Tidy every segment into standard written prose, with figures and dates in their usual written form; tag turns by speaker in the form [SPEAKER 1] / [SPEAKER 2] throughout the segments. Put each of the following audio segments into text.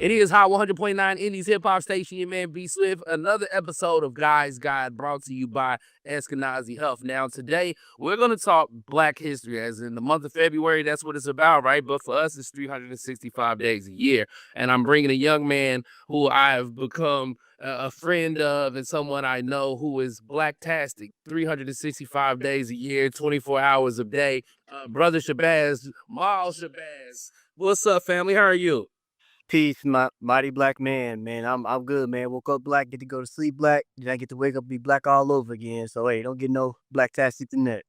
[SPEAKER 1] It is Hot 100.9 Indies Hip Hop Station, your man BSwift. Another episode of Guys Guide brought to you by Eskenazi Huff. Now, today we're going to talk Black history, as in the month of February. That's what it's about, right? But for us, it's 365 days a year. And I'm bringing a young man who I've become a friend of and someone I know who is Blacktastic 365 days a year, 24 hours a day. Brother Shabazz, Jamaal Shabazz. What's up, family? How are you?
[SPEAKER 2] Peace, my mighty black man. I'm good, man. Woke up black, get to go to sleep black, then I get to wake up be black all over again. So hey, don't get no black-tastic in that.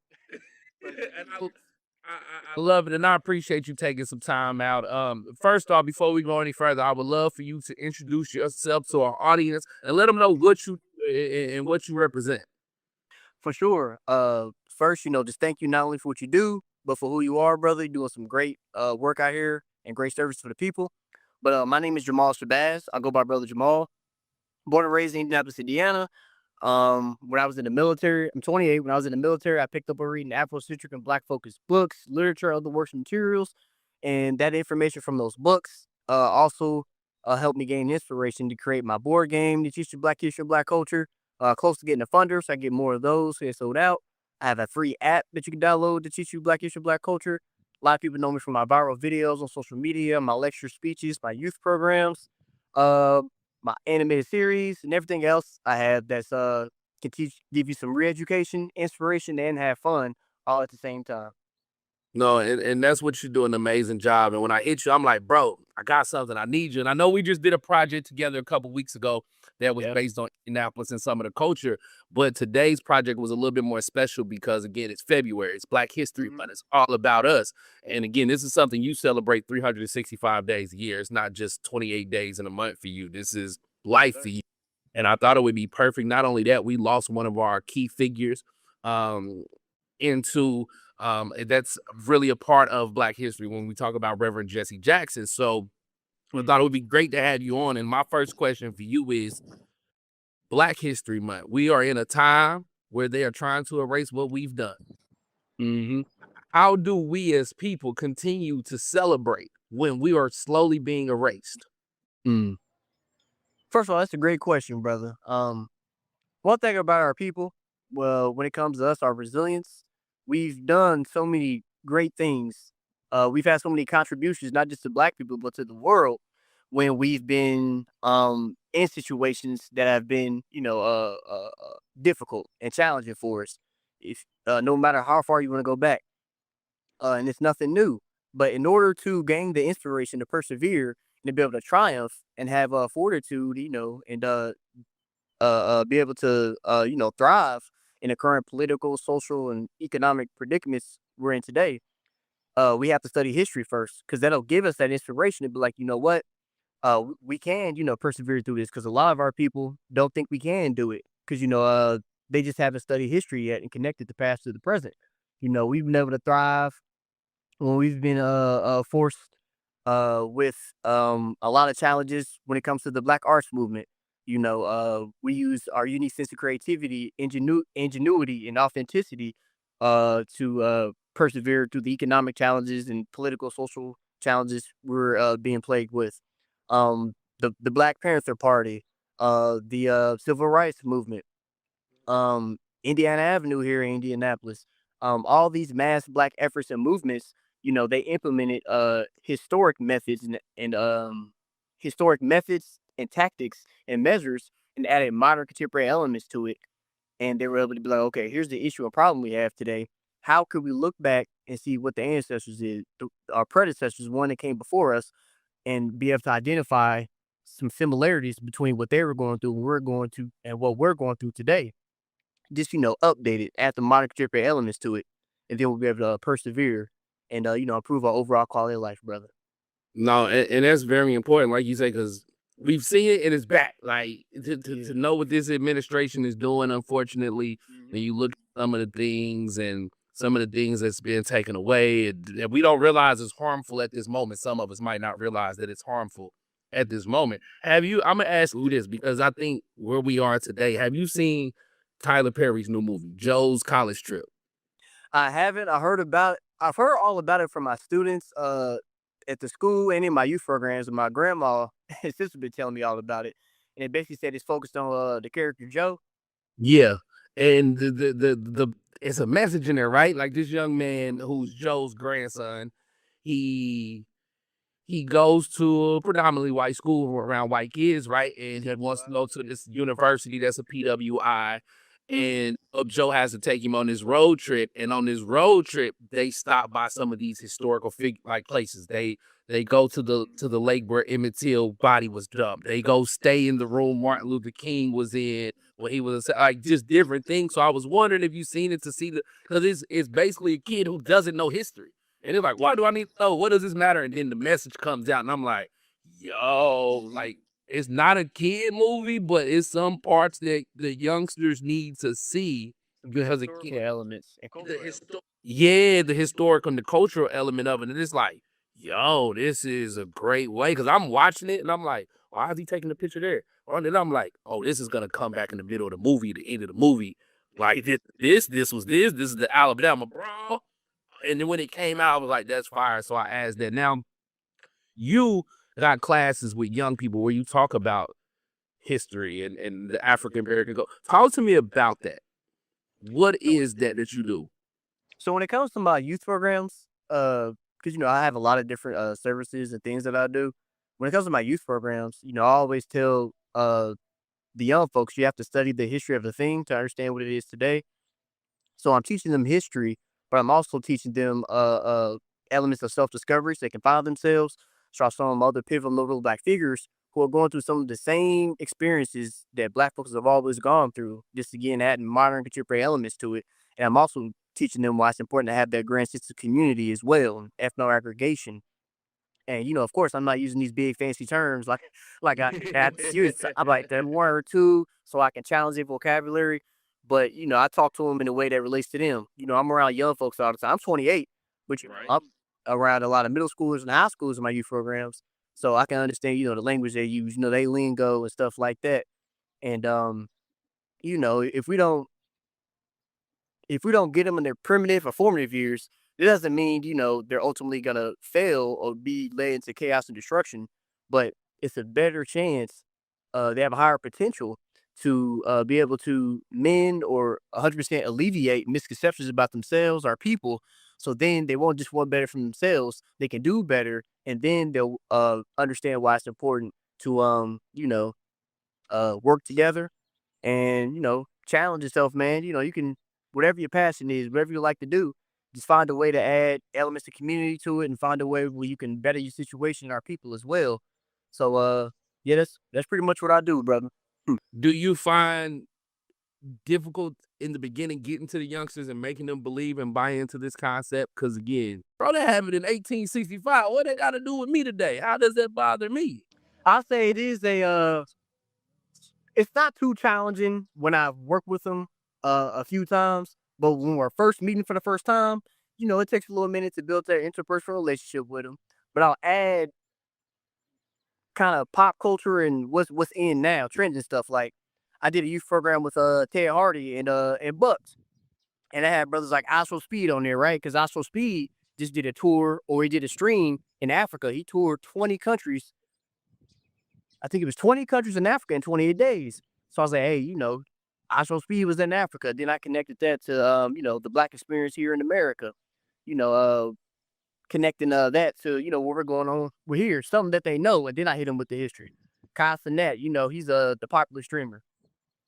[SPEAKER 1] And I love it, and I appreciate you taking some time out. First off, before we go any further, I would love for you to introduce yourself to our audience and let them know what you and what you represent.
[SPEAKER 2] For sure. First, just thank you not only for what you do, but for who you are, brother. You're doing some great work out here and great service for the people. But my name is Jamaal Shabazz. I go by Brother Jamaal. Born and raised in Indianapolis, Indiana. When I was in the military, I'm 28. When I was in the military, I picked up on reading Afrocentric and Black focused books, literature, other works and materials, and that information from those books also helped me gain inspiration to create my board game to teach the Black history, Black culture. Close to getting a funder, so I get more of those. So it's sold out. I have a free app that you can download to teach you Black history, Black culture. A lot of people know me from my viral videos on social media, my lecture speeches, my youth programs. My animated series and everything else I have that's can give you some re-education, inspiration, and have fun all at the same time.
[SPEAKER 1] No, and that's what you're doing an amazing job. And when I hit you, I'm like, bro, I got something. I need you. And I know we just did a project together a couple weeks ago that was
[SPEAKER 2] Yeah.
[SPEAKER 1] based on Indianapolis and some of the culture. But today's project was a little bit more special because, again, it's February. It's Black History Month. It's all about us. And again, this is something you celebrate 365 days a year. It's not just 28 days in a month for you. This is life for you. And I thought it would be perfect. Not only that, we lost one of our key figures into that's really a part of Black history when we talk about Reverend Jesse Jackson. So I thought it would be great to have you on. And my first question for you is Black History Month. We are in a time where they are trying to erase what we've done.
[SPEAKER 2] Mm-hmm.
[SPEAKER 1] How do we as people continue to celebrate when we are slowly being erased?
[SPEAKER 2] Mm. First of all, that's a great question, brother. One thing about our people, well, when it comes to us, our resilience, we've done so many great things. We've had so many contributions, not just to Black people, but to the world when we've been in situations that have been, difficult and challenging for us. If no matter how far you want to go back, and it's nothing new. But in order to gain the inspiration to persevere and to be able to triumph and have fortitude, and be able to thrive in the current political, social, and economic predicaments we're in today, we have to study history first because that'll give us that inspiration to be like, you know what, we can persevere through this because a lot of our people don't think we can do it because they just haven't studied history yet and connected the past to the present. We've been able to thrive when we've been forced with a lot of challenges when it comes to the Black arts movement. We use our unique sense of creativity, ingenuity, and authenticity to persevere through the economic challenges and political, social challenges we're being plagued with. The Black Panther Party, the Civil Rights Movement, Indiana Avenue here in Indianapolis. All these mass Black efforts and movements, they implemented historic methods and tactics and measures and added modern contemporary elements to it. And they were able to be like, okay, here's the issue and problem we have today. How could we look back and see what the ancestors did, our predecessors, one that came before us, and be able to identify some similarities between what they were going through, and what we're going through today. Just update it, add the modern contemporary elements to it, and then we'll be able to persevere and improve our overall quality of life, brother.
[SPEAKER 1] No, and that's very important, like you say, because we've seen it and it's back. Like to know what this administration is doing, unfortunately, when you look at some of the things and some of the things that's being taken away, and we don't realize it's harmful at this moment. Some of us might not realize that it's harmful at this moment. Have you? I'm gonna ask you this because I think where we are today. Have you seen Tyler Perry's new movie, Joe's College Trip?
[SPEAKER 2] I haven't. I've heard all about it from my students. at the school and in my youth programs, and my grandma and sister been telling me all about it. And it basically said it's focused on the character Joe.
[SPEAKER 1] Yeah, and it's a message in there, right? Like this young man who's Joe's grandson, he he goes to a predominantly white school around white kids, right? And he wants to go to this university that's a PWI. And Joe has to take him on this road trip. And on this road trip, they stop by some of these historical like places. They go to the lake where Emmett Till body was dumped. They go stay in the room Martin Luther King was in when he was like just different things. So I was wondering if you seen it to see because it's basically a kid who doesn't know history. And it's like, why do I need to know? What does this matter? And then the message comes out, and I'm like, yo, like, it's not a kid movie, but it's some parts that the youngsters need to see because it
[SPEAKER 2] Elements and
[SPEAKER 1] yeah, the historical and the cultural element of it. And it's like, yo, this is a great way. Because I'm watching it, and I'm like, why is he taking the picture there? And then I'm like, oh, this is going to come back in the middle of the movie, the end of the movie. Like, this is the Alabama, bro. And then when it came out, I was like, that's fire. So I asked that. Now, you got classes with young people where you talk about history and the African American go. Talk to me about that. What is that you do?
[SPEAKER 2] So when it comes to my youth programs, because I have a lot of different services and things that I do. When it comes to my youth programs, I always tell the young folks you have to study the history of the thing to understand what it is today. So I'm teaching them history, but I'm also teaching them elements of self discovery so they can find themselves. So I saw them other pivotal Black figures who are going through some of the same experiences that Black folks have always gone through, just again adding modern contemporary elements to it. And I'm also teaching them why it's important to have that grand sense of community as well, and ethno aggregation. And of course, I'm not using these big fancy terms like I had to use. I'm like them one or two so I can challenge their vocabulary. But I talk to them in a way that relates to them. I'm around young folks all the time. I'm 28, but
[SPEAKER 1] Right.
[SPEAKER 2] I'm around a lot of middle schoolers and high schools in my youth programs, so I can understand the language they use, they lingo and stuff like that. And if we don't get them in their primitive or formative years, it doesn't mean, they're ultimately gonna fail or be led into chaos and destruction, but it's a better chance, they have a higher potential to be able to mend or 100% alleviate misconceptions about themselves or people. So then they won't just want better for themselves, they can do better, and then they'll understand why it's important to work together and challenge yourself, man. You can whatever your passion is, whatever you like to do, just find a way to add elements of community to it and find a way where you can better your situation and our people as well. So yeah, that's pretty much what I do, brother.
[SPEAKER 1] Do you find difficult in the beginning getting to the youngsters and making them believe and buy into this concept? Because again, bro, they have it in 1865. What they got to do with me today? How does that bother me?
[SPEAKER 2] I say it is it's not too challenging when I've worked with them a few times, but when we're first meeting for the first time, it takes a little minute to build that interpersonal relationship with them. But I'll add kind of pop culture and what's in now, trends and stuff. Like I did a youth program with Ted Hardy and Bucks, and I had brothers like Astro Speed on there, right? Because Astro Speed just did a tour or he did a stream in Africa. He toured 20 countries. I think it was 20 countries in Africa in 28 days. So I was like, hey, Astro Speed was in Africa. Then I connected that to the Black experience here in America. You know, uh, Connecting that to what we're going on with here, something that they know, and then I hit them with the history. Castanet, he's the popular streamer.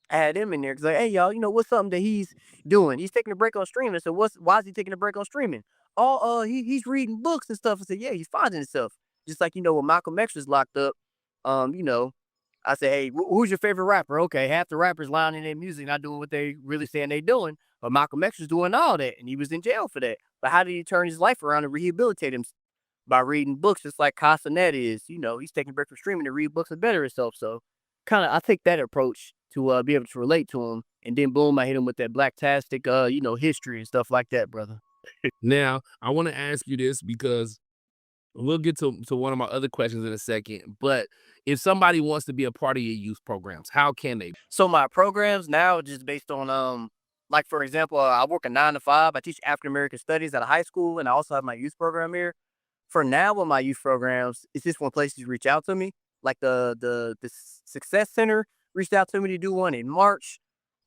[SPEAKER 2] I had him in there because like, hey y'all, what's something that he's doing? He's taking a break on streaming. I said, why is he taking a break on streaming? Oh, he's reading books and stuff. I said, yeah, he's finding himself. Just like when Malcolm X was locked up, um, you know, I said, hey, who's your favorite rapper? Okay, half the rappers lining their music, not doing what they really saying they doing. But Malcolm X was doing all that, and he was in jail for that. But how did he turn his life around and rehabilitate himself? By reading books, just like Castanet is. He's taking a break from streaming to read books and better himself. So, kind of, I take that approach to be able to relate to him, and then boom, I hit him with that blacktastic, history and stuff like that, brother.
[SPEAKER 1] Now, I want to ask you this because we'll get to one of my other questions in a second. But if somebody wants to be a part of your youth programs, how can they?
[SPEAKER 2] So my programs now are just based on like for example, I work a 9 to 5. I teach African American studies at a high school, and I also have my youth program here. for now with my youth programs, it's just one place to reach out to me. Like the Success Center reached out to me to do one in March.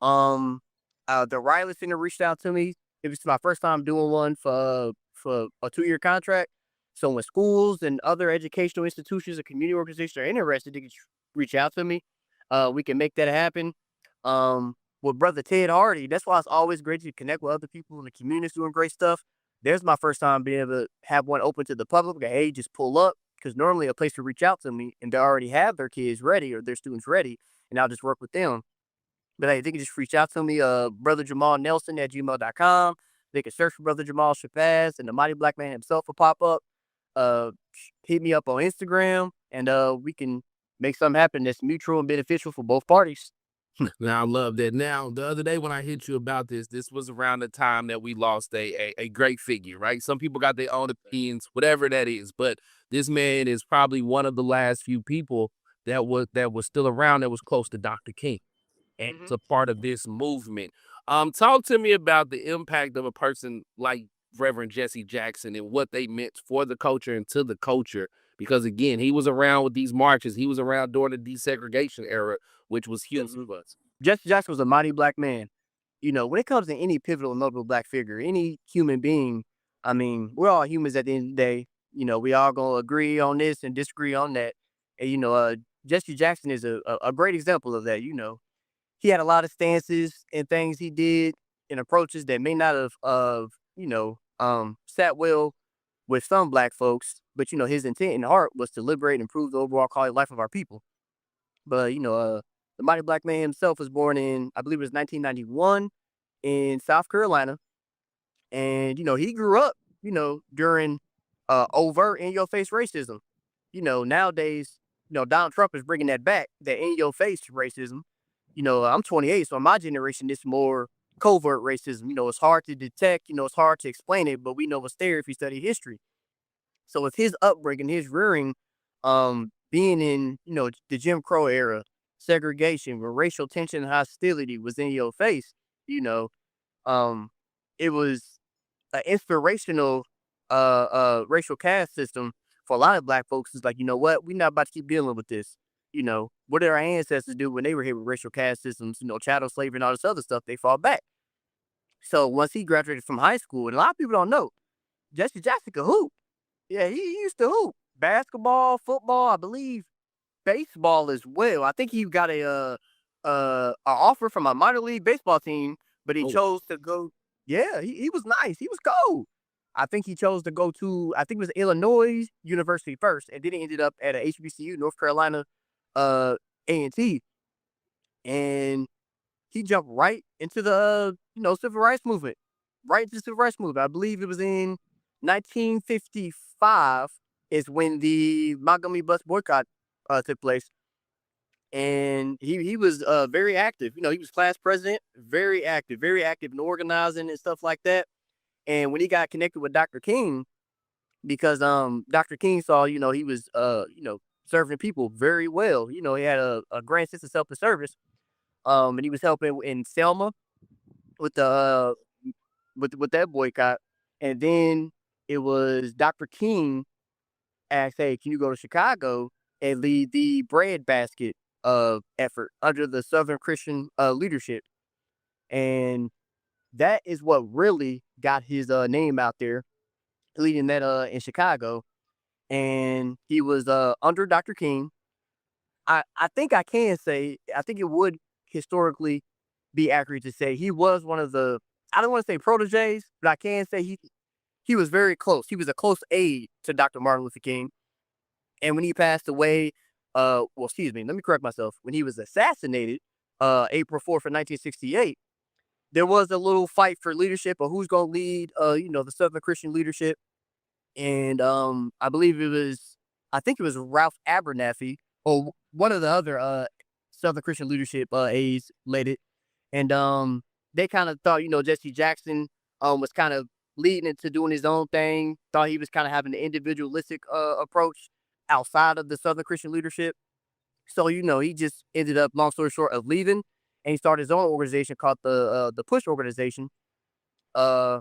[SPEAKER 2] Um, the Riley Center reached out to me. It was my first time doing one for a 2-year contract. So when schools and other educational institutions or community organizations are interested, they can reach out to me. We can make that happen. With Brother Ted Hardy, that's why it's always great to connect with other people in the community doing great stuff. There's my first time being able to have one open to the public. Like, hey, just pull up. Because normally a place to reach out to me and they already have their kids ready or their students ready, and I'll just work with them. But hey, they can just reach out to me, Brother Jamaal Nelson at gmail.com. They can search for Brother Jamaal Shabazz and the Mighty Black Man himself will pop up. Hit me up on Instagram and we can make something happen that's mutual and beneficial for both parties.
[SPEAKER 1] Now I love that. Now the other day when I hit you about this was around the time that we lost a great figure, right? Some people got their own opinions, whatever that is, but this man is probably one of the last few people that was still around that was close to Dr. King and it's
[SPEAKER 2] Hmm.
[SPEAKER 1] a part of this movement. Talk to me about the impact of a person like Reverend Jesse Jackson and what they meant for the culture and to the culture. Because again, he was around with these marches. He was around during the desegregation era, which was huge
[SPEAKER 2] Hmm.
[SPEAKER 1] for us.
[SPEAKER 2] Jesse Jackson was a mighty black man. You know, when it comes to any pivotal and notable black figure, any human being, I mean, we're all humans at the end of the day. You know, we all gonna agree on this and disagree on that. And Jesse Jackson is a great example of that. You know, he had a lot of stances and things he did and approaches that may not have sat well with some black folks, but his intent and heart was to liberate and improve the overall quality of life of our people. But the mighty black man himself was born in, I believe it was 1991 in South Carolina. And, he grew up, during overt in your face racism. Nowadays, Donald Trump is bringing that back, that in your face racism. I'm 28, so in my generation, it's more covert racism. It's hard to detect, it's hard to explain it, but we know what's there if you study history. So with his upbringing, his rearing, being in, the Jim Crow era, segregation, where racial tension and hostility was in your face, you know, um, it was an inspirational racial caste system for a lot of black folks. Is like, you know what, we're not about to keep dealing with this. What did our ancestors do when they were here with racial caste systems, chattel slavery and all this other stuff? They fought back. So once he graduated from high school, and a lot of people don't know, Jesse Jackson could hoop. Yeah, he used to hoop. Basketball, football, I believe baseball as well. I think he got a offer from a minor league baseball team, but he
[SPEAKER 1] Oh,
[SPEAKER 2] chose to go. Yeah, he was nice. He was cold. I think he chose to go to, I think it was Illinois University first, and then he ended up at a HBCU, North Carolina, A&T, and he jumped right into the civil rights movement, right into the civil rights movement. I believe it was in 1955 is when the Montgomery bus boycott took place, and he was very active. He was class president, very active in organizing and stuff like that. And when he got connected with Dr. King, because Dr. King saw he was serving people very well. He had a grand sense of self service. And he was helping in Selma with the with that boycott, and then it was Dr. King asked, "Hey, can you go to Chicago and lead the bread basket effort under the Southern Christian leadership?" And that is what really got his name out there, leading that in Chicago. And he was under Dr. King. I think I can say, I think it would historically be accurate to say he was one of the, I don't want to say proteges, but I can say he was very close. He was a close aide to Dr. Martin Luther King. And when he passed away, well, excuse me, let me correct myself. When he was assassinated, April 4th of 1968, there was a little fight for leadership of who's going to lead, the Southern Christian leadership. And I believe I think it was Ralph Abernathy or one of the other Southern Christian leadership aides led it. And they kind of thought, Jesse Jackson was kind of leading into doing his own thing. Thought he was kind of having an individualistic approach outside of the Southern Christian leadership. So he just ended up, long story short, of leaving, and he started his own organization called the Push Organization. Uh,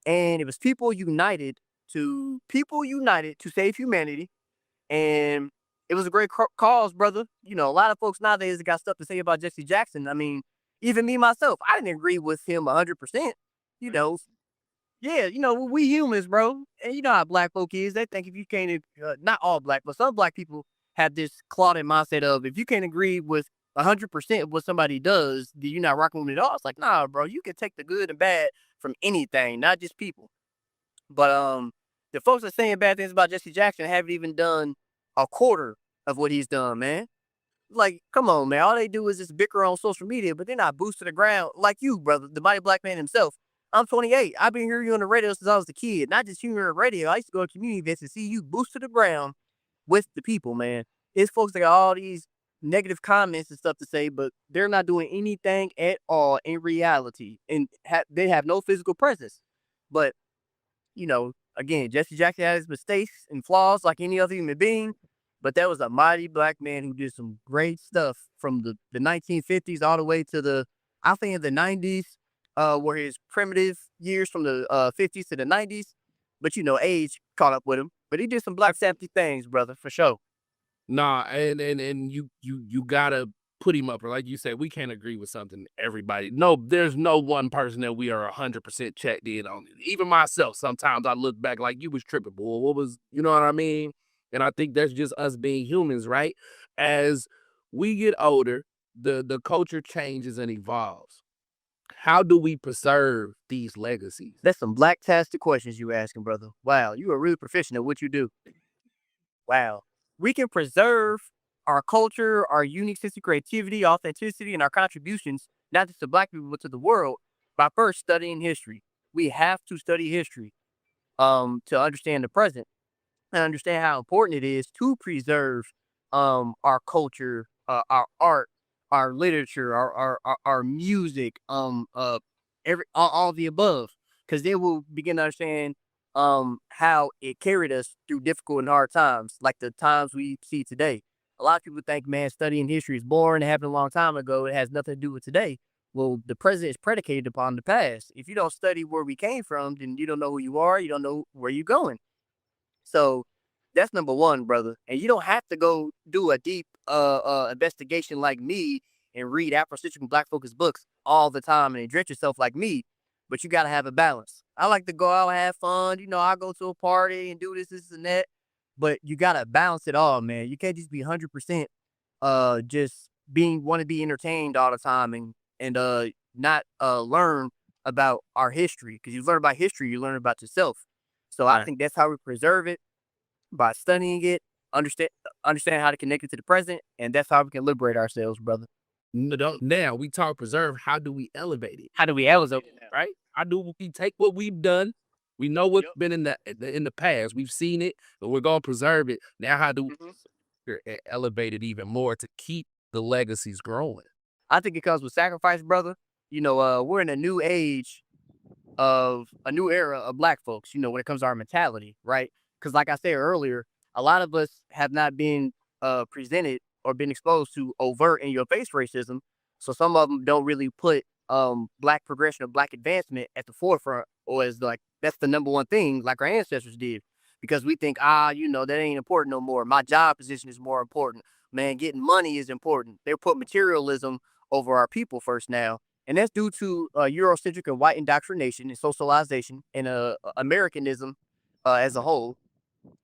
[SPEAKER 2] and it was People United to people united to save humanity. And it was a great cause, brother. You know, a lot of folks nowadays got stuff to say about Jesse Jackson. I mean, even me myself, I didn't agree with him 100%. You know, yeah, you know, we humans, bro. And you know how black folk is. They think if you can't, not all black, but some black people have this clouded mindset of if you can't agree with 100% of what somebody does, then you're not rocking with it at all. It's like, nah, bro, you can take the good and bad from anything, not just people. But the folks that saying bad things about Jesse Jackson haven't even done a quarter of what he's done, man. Like, come on, man. All they do is just bicker on social media, but they're not boosted the ground like you, brother, the mighty black man himself. I'm 28. I've been hearing you on the radio since I was a kid. Not just hearing radio. I used to go to community events and see you boosted the ground with the people, man. It's folks that got all these negative comments and stuff to say, but they're not doing anything at all in reality, and they have no physical presence. But you know, again, Jesse Jackson had his mistakes and flaws like any other human being, but that was a mighty black man who did some great stuff from the 1950s all the way to I think the 90s, were his primitive years from the 50s to the 90s. But you know, age caught up with him. But he did some Black Sabbath things, brother, for sure.
[SPEAKER 1] Nah, and you gotta put him up. Like you said, we can't agree with something. Everybody, no, there's no one person that we are 100% checked in on. Even myself, sometimes I look back like you was tripping, boy. What was, you know what I mean? And I think that's just us being humans, right? As we get older, the culture changes and evolves. How do we preserve these legacies?
[SPEAKER 2] That's some black-tastic questions you asking, brother. Wow, you are really proficient at what you do. Wow. We can preserve our culture, our unique sense of creativity, authenticity, and our contributions, not just to black people, but to the world, by first studying history. We have to study history to understand the present and understand how important it is to preserve our culture, our art, our literature, our music, all the above, because then we'll begin to understand how it carried us through difficult and hard times, like the times we see today. A lot of people think, man, studying history is boring. It happened a long time ago. It has nothing to do with today. Well, the present is predicated upon the past. If you don't study where we came from, then you don't know who you are. You don't know where you're going. So that's number one, brother. And you don't have to go do a deep investigation like me and read Afrocentric and Black focused books all the time and drench yourself like me. But you gotta have a balance. I like to go out and have fun. You know, I go to a party and do this, and that. But you gotta balance it all, man. You can't just be 100% just being want to be entertained all the time and not learn about our history. Because you learn about history, you learn about yourself. So I think that's how we preserve it, by studying it, understand how to connect it to the present, and that's how we can liberate ourselves, brother.
[SPEAKER 1] Now we talk preserve. How do we elevate it?
[SPEAKER 2] How do we elevate it now?
[SPEAKER 1] Right? How do we take what we've done? We know what's
[SPEAKER 2] Yep.
[SPEAKER 1] been in the past. We've seen it, but we're gonna preserve it. Now, how do
[SPEAKER 2] Mhm.
[SPEAKER 1] we elevate it even more to keep the legacies growing?
[SPEAKER 2] I think it comes with sacrifice, brother. You know, we're in a new age of a new era of black folks, you know, when it comes to our mentality, right? Because like I said earlier, a lot of us have not been presented or been exposed to overt in your face racism. So some of them don't really put black progression or black advancement at the forefront, or as like that's the number one thing like our ancestors did. Because we think, you know, that ain't important no more. My job position is more important. Man, getting money is important. They put materialism over our people first now, and that's due to Eurocentric and white indoctrination and socialization and Americanism as a whole,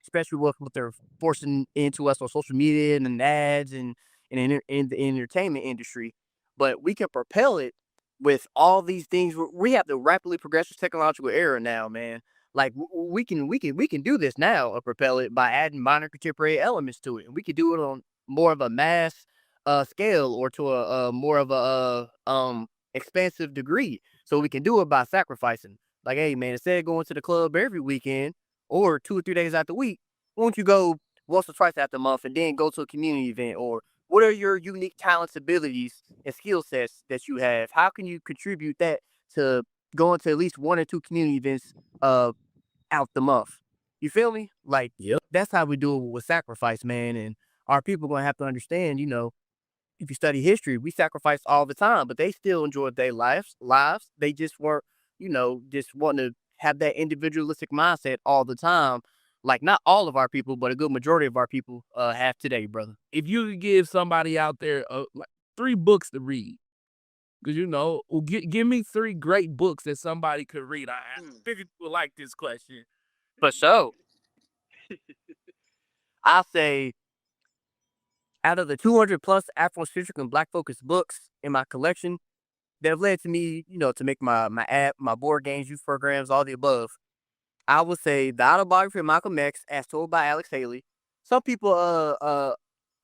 [SPEAKER 2] especially with what they're forcing into us on social media and in ads and in the entertainment industry. But we can propel it with all these things. We have the rapidly progressive technological era now, man. Like we can do this now, propel it by adding modern contemporary elements to it, and we can do it on more of a mass scale or to a more of a expansive degree. So we can do it by sacrificing. Like, hey, man, instead of going to the club every weekend or 2 or 3 days out the week, why don't you go once or twice out the month and then go to a community event? Or what are your unique talents, abilities, and skill sets that you have? How can you contribute that to going to at least 1 or 2 community events out the month? You feel me? Like,
[SPEAKER 1] Yep.
[SPEAKER 2] that's how we do it with sacrifice, man. And our people gonna have to understand, you know, if you study history, we sacrifice all the time, but they still enjoyed their lives. They just weren't, you know, just wanting to have that individualistic mindset all the time, like not all of our people, but a good majority of our people have today, brother.
[SPEAKER 1] If you could give somebody out there like 3 books to read, because give me 3 great books that somebody could read. I figured you would like this question.
[SPEAKER 2] For sure. I'll say out of the 200 plus Afrocentric and Black focused books in my collection that have led to me, to make my app, my board games, youth programs, all the above, I would say the autobiography of Malcolm X, as told by Alex Haley. Some people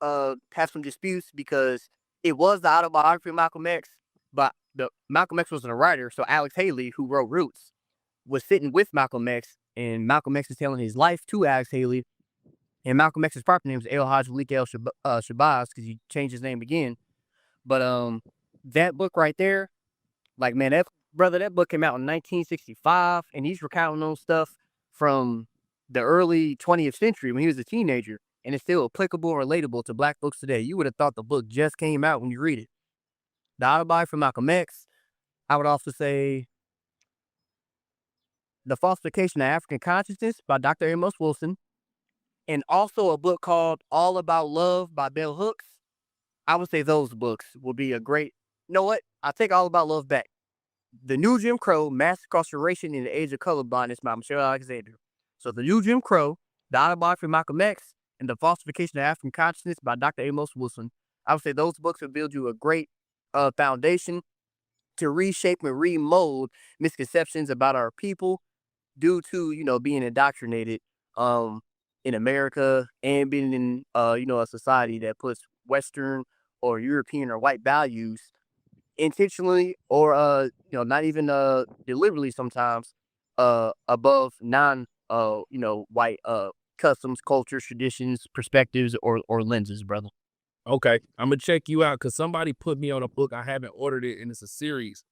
[SPEAKER 2] have some disputes because it was the autobiography of Malcolm X, but the Malcolm X wasn't a writer, so Alex Haley, who wrote Roots, was sitting with Malcolm X, and Malcolm X is telling his life to Alex Haley. And Malcolm X's proper name is El Haj Malik El Shabazz, because he changed his name again. But that book right there, like, man, that book came out in 1965, and he's recounting on stuff from the early 20th century when he was a teenager, and it's still applicable and relatable to Black folks today. You would have thought the book just came out when you read it. The autobiography from Malcolm X. I would also say The Falsification of African Consciousness by Dr. Amos Wilson, and also a book called All About Love by Bell Hooks. I would say those books will be a great. You know what? I'll take All About Love back. The New Jim Crow, Mass Incarceration in the Age of Colorblindness by Michelle Alexander. So The New Jim Crow, The Autobiography of Malcolm X, and The Falsification of African Consciousness by Dr. Amos Wilson. I would say those books will build you a great foundation to reshape and remold misconceptions about our people due to, being indoctrinated in America and being in, a society that puts Western or European or white values intentionally or not even deliberately sometimes above white customs, cultures, traditions, perspectives, or lenses, brother.
[SPEAKER 1] Okay, I'm gonna check you out because somebody put me on a book. I haven't ordered it, and it's a series.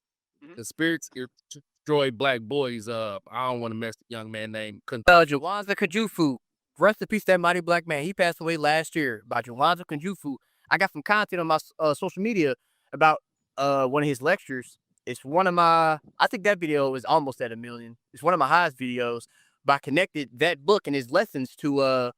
[SPEAKER 1] The Spirits Destroy Black Boys. I don't want to mess the young man name.
[SPEAKER 2] Jawanza Kajufu. Rest in peace, that mighty black man. He passed away last year by Jawanza Kajufu. I got some content on my social media about one of his lectures. It's one of my, I think that video is almost at 1 million. It's one of my highest videos, but I connected that book and his lessons to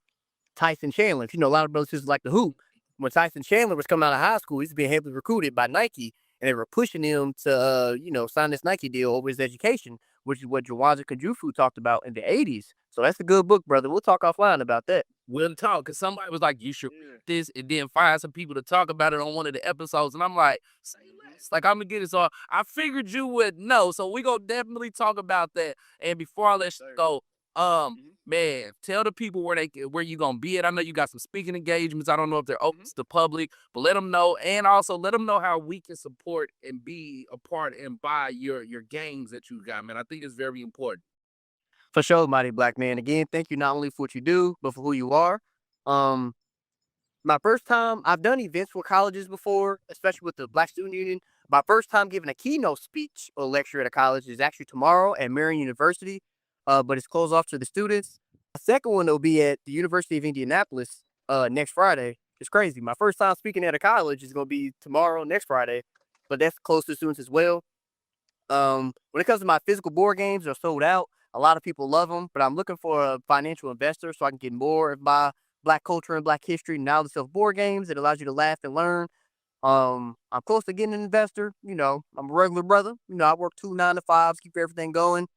[SPEAKER 2] Tyson Chandler. A lot of brothers just like the hoop. When Tyson Chandler was coming out of high school, he's being heavily recruited by Nike, and they were pushing him to, sign this Nike deal over his education, which is what Jawanza Kajufu talked about in the 80s. So that's a good book, brother. We'll talk offline about that.
[SPEAKER 1] We'll talk because somebody was like, you should read this, and then find some people to talk about it on one of the episodes. And I'm like, say less. Like, I'm going to get it. So I figured you would know. So we going to definitely talk about that. And before I let you go, man, tell the people where you gonna be at. I know you got some speaking engagements. I don't know if they're open to the public, but let them know, and also let them know how we can support and be a part and buy your games that you got, man. I think it's very important.
[SPEAKER 2] For sure, mighty black man. Again, thank you not only for what you do, but for who you are. My first time, I've done events with colleges before, especially with the Black Student Union. My first time giving a keynote speech or lecture at a college is actually tomorrow at Marion University, but it's closed off to the students. The second one will be at the University of Indianapolis next Friday. It's crazy. My first time speaking at a college is going to be tomorrow, next Friday, but that's close to students as well. When it comes to my physical board games, they're sold out. A lot of people love them, but I'm looking for a financial investor so I can get more of my Black culture and Black history knowledge of board games. It allows you to laugh and learn. I'm close to getting an investor. I'm a regular brother. I work 2 9-to-5s, keep everything going.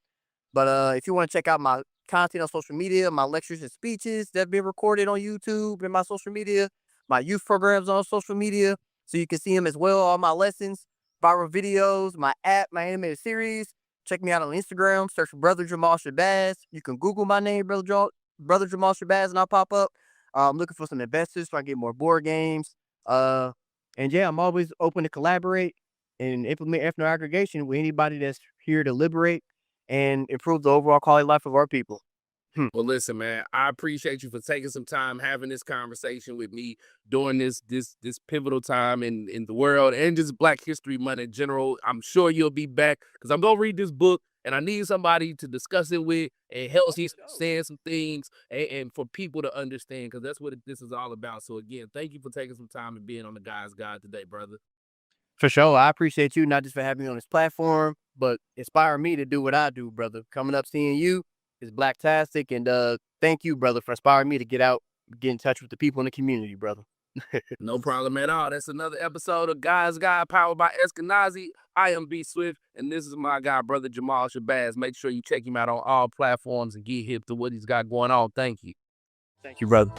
[SPEAKER 2] But if you want to check out my content on social media, my lectures and speeches that have been recorded on YouTube and my social media, my youth programs on social media, so you can see them as well, all my lessons, viral videos, my app, my animated series. Check me out on Instagram, search for Brother Jamaal Shabazz. You can Google my name, Brother Jamaal Shabazz, and I'll pop up. I'm looking for some investors so I can get more board games. And yeah, I'm always open to collaborate and implement ethno aggregation with anybody that's here to liberate and improve the overall quality of life of our people.
[SPEAKER 1] Well, listen, man, I appreciate you for taking some time having this conversation with me during this pivotal time in the world and just Black History Month in general. I'm sure you'll be back because I'm going to read this book and I need somebody to discuss it with and help me understand some things and for people to understand because that's what this is all about. So, again, thank you for taking some time and being on the Guy's Guide today, brother.
[SPEAKER 2] For sure. I appreciate you not just for having me on this platform, but inspiring me to do what I do, brother. Coming up seeing you is blacktastic, and thank you, brother, for inspiring me to get in touch with the people in the community, brother.
[SPEAKER 1] No problem at all. That's another episode of Guys Guide powered by Eskenazi. I am BSwift, and this is my guy, Brother Jamaal Shabazz. Make sure you check him out on all platforms and get hip to what he's got going on. Thank you.
[SPEAKER 2] Thank you, brother.